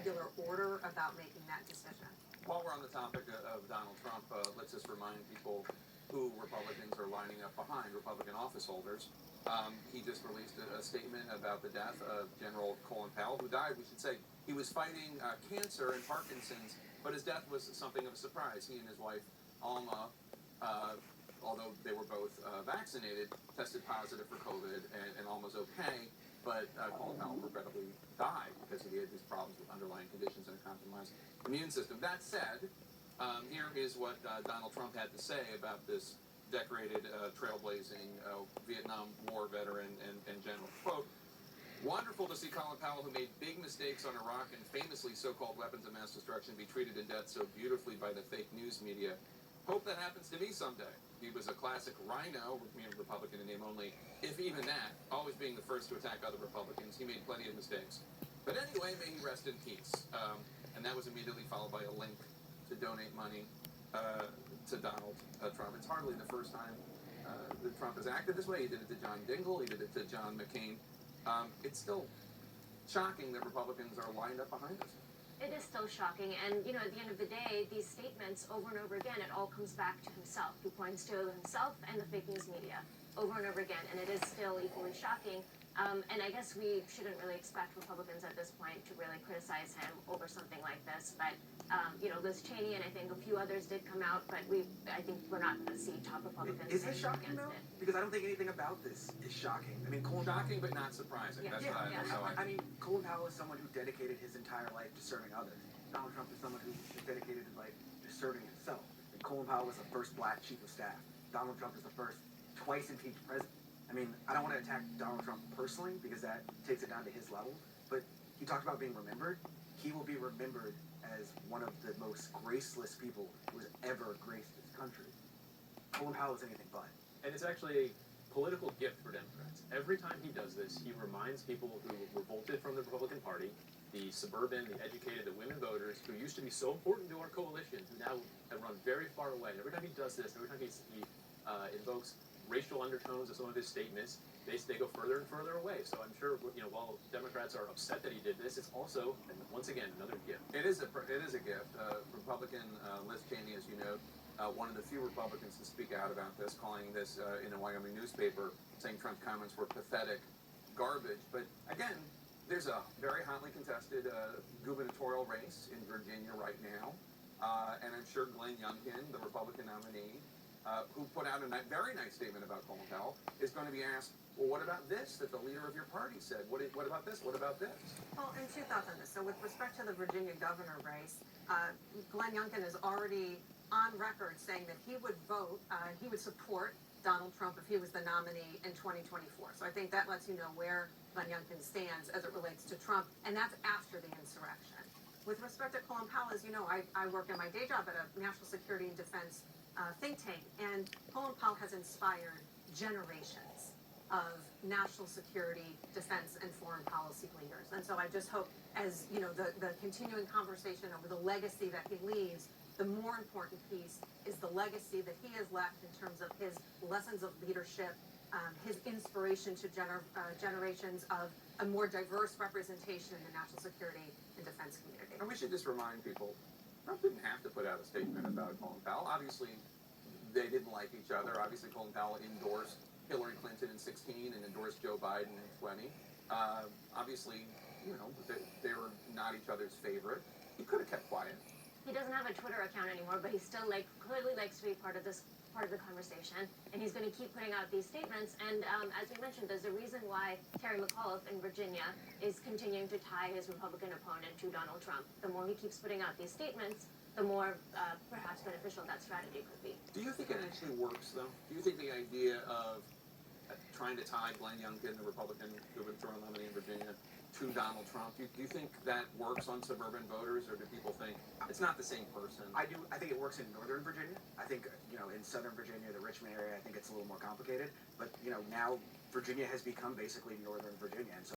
regular order about making that decision? While we're on the topic of Donald Trump, let's just remind people who Republicans are lining up behind, Republican office holders. He just released a statement about the death of General Colin Powell, who died. We should say he was fighting cancer and Parkinson's, but his death was something of a surprise. He and his wife, Alma, although they were both vaccinated, tested positive for COVID, and Alma's okay. But Colin Powell regrettably died because he had these problems with underlying conditions and a compromised immune system. That said, here is what Donald Trump had to say about this decorated, trailblazing Vietnam War veteran and general. Quote, "Wonderful to see Colin Powell, who made big mistakes on Iraq and famously so-called weapons of mass destruction, be treated in death so beautifully by the fake news media. Hope that happens to me someday. He was a classic rhino, Republican in name only, if even that, always being the first to attack other Republicans. He made plenty of mistakes. But anyway, may he rest in peace." And that was immediately followed by a link to donate money to Donald Trump. It's hardly the first time that Trump has acted this way. He did it to John Dingell. He did it to John McCain. It's still shocking that Republicans are lined up behind us. It is still shocking, and at the end of the day, these statements over and over again, it all comes back to himself. He points to himself and the fake news media over and over again, and it is still equally shocking. And I guess we shouldn't really expect Republicans at this point to really criticize him over something like this. But Liz Cheney and I think a few others did come out, but I think we're not going to see top Republicans. Is it shocking though? Because I don't think anything about this is shocking. I mean, Shocking but not surprising. Yeah. That's what I I mean, Colin Powell is someone who dedicated his entire life to serving others. Donald Trump is someone who dedicated his life to serving himself. And Colin Powell was the first black chief of staff. Donald Trump is the first twice impeached president. I mean, I don't want to attack Donald Trump personally because that takes it down to his level. But he talked about being remembered. He will be remembered as one of the most graceless people who has ever graced this country. Colin Powell is anything but. And it's actually a political gift for Democrats. Every time he does this, he reminds people who revolted from the Republican Party, the suburban, the educated, the women voters, who used to be so important to our coalition, who now have run very far away. And every time he does this, every time he invokes racial undertones of some of his statements, they go further and further away. So I'm sure, while Democrats are upset that he did this, it's also, and once again, another gift. It is a gift. Republican Liz Cheney, as you know, one of the few Republicans to speak out about this, calling this in a Wyoming newspaper, saying Trump's comments were pathetic garbage. But again, there's a very hotly contested gubernatorial race in Virginia right now, and I'm sure Glenn Youngkin, the Republican nominee, who put out a very nice statement about Colin Powell, is going to be asked, well, what about this that the leader of your party said? What about this? What about this? Well, and two thoughts on this. So with respect to the Virginia governor race, Glenn Youngkin is already on record saying that he would he would support Donald Trump if he was the nominee in 2024. So I think that lets you know where Glenn Youngkin stands as it relates to Trump, and that's after the insurrection. With respect to Colin Powell, as you know, I work in my day job at a national security and defense think tank, and Colin Powell has inspired generations of national security, defense, and foreign policy leaders. And so I just hope, as the continuing conversation over the legacy that he leaves, the more important piece is the legacy that he has left in terms of his lessons of leadership, his inspiration to generations of a more diverse representation in the national security and defense community. And we should just remind people, Trump didn't have to put out a statement about Colin Powell. Obviously, they didn't like each other. Obviously, Colin Powell endorsed Hillary Clinton in 2016 and endorsed Joe Biden in 2020. Obviously, they were not each other's favorite. He could have kept quiet. He doesn't have a Twitter account anymore, but he still clearly likes to be part of the conversation, and he's going to keep putting out these statements. And as we mentioned, there's a reason why Terry McAuliffe in Virginia is continuing to tie his Republican opponent to Donald Trump. The more he keeps putting out these statements, the more perhaps beneficial that strategy could be. Do you think it actually works, though? Do you think the idea of trying to tie Glenn Youngkin, the Republican gubernatorial nominee in Virginia, to Donald Trump, do you think that works on suburban voters, or do people think it's not the same person? I do. I think it works in northern Virginia. I think, in southern Virginia, the Richmond area, I think it's a little more complicated. But, now Virginia has become basically northern Virginia. And so